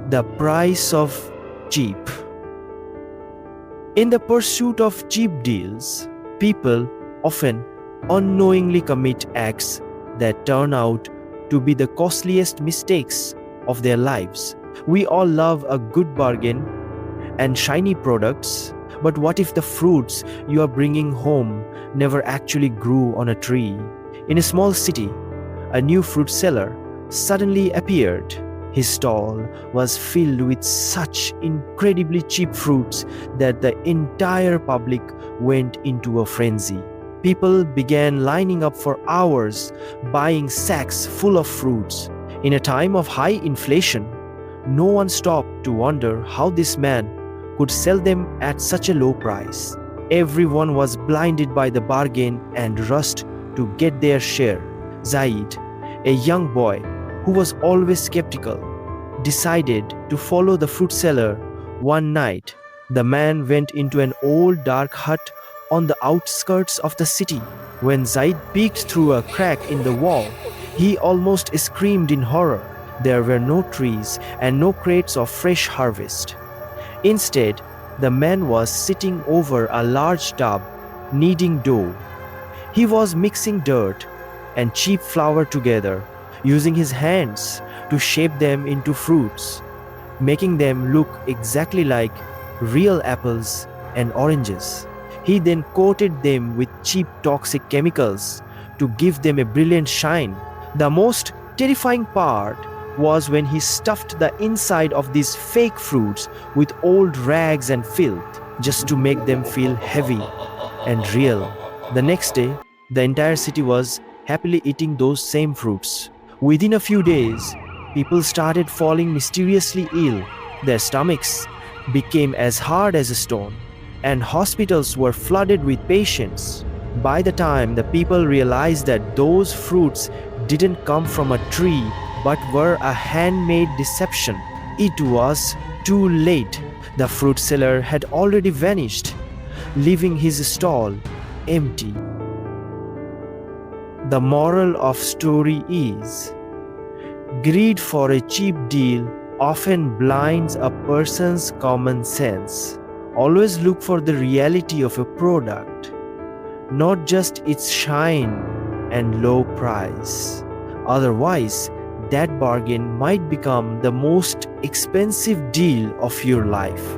The price of cheap. In the pursuit of cheap deals, people often unknowingly commit acts that turn out to be the costliest mistakes of their lives. We all love a good bargain and shiny products, but what if the fruits you are bringing home never actually grew on a tree? In a small city, a new fruit seller suddenly appeared. His stall was filled with such incredibly cheap fruits that the entire public went into a frenzy. People began lining up for hours, buying sacks full of fruits. In a time of high inflation, no one stopped to wonder how this man could sell them at such a low price. Everyone was blinded by the bargain and rushed to get their share. Zaid, a young boy who was always skeptical, decided to follow the fruit seller. One night, the man went into an old dark hut on the outskirts of the city. When Zaid peeked through a crack in the wall, he almost screamed in horror. There were no trees and no crates of fresh harvest. Instead, the man was sitting over a large tub, kneading dough. He was mixing dirt and cheap flour together, using his hands to shape them into fruits, making them look exactly like real apples and oranges. He then coated them with cheap toxic chemicals to give them a brilliant shine. The most terrifying part was when he stuffed the inside of these fake fruits with old rags and filth just to make them feel heavy and real. The next day, the entire city was happily eating those same fruits. Within a few days, people started falling mysteriously ill. Their stomachs became as hard as a stone, and hospitals were flooded with patients. By the time the people realized that those fruits didn't come from a tree but were a handmade deception, it was too late. The fruit seller had already vanished, leaving his stall empty. The moral of story is: greed for a cheap deal often blinds a person's common sense. Always look for the reality of a product, not just its shine and low price. Otherwise, that bargain might become the most expensive deal of your life.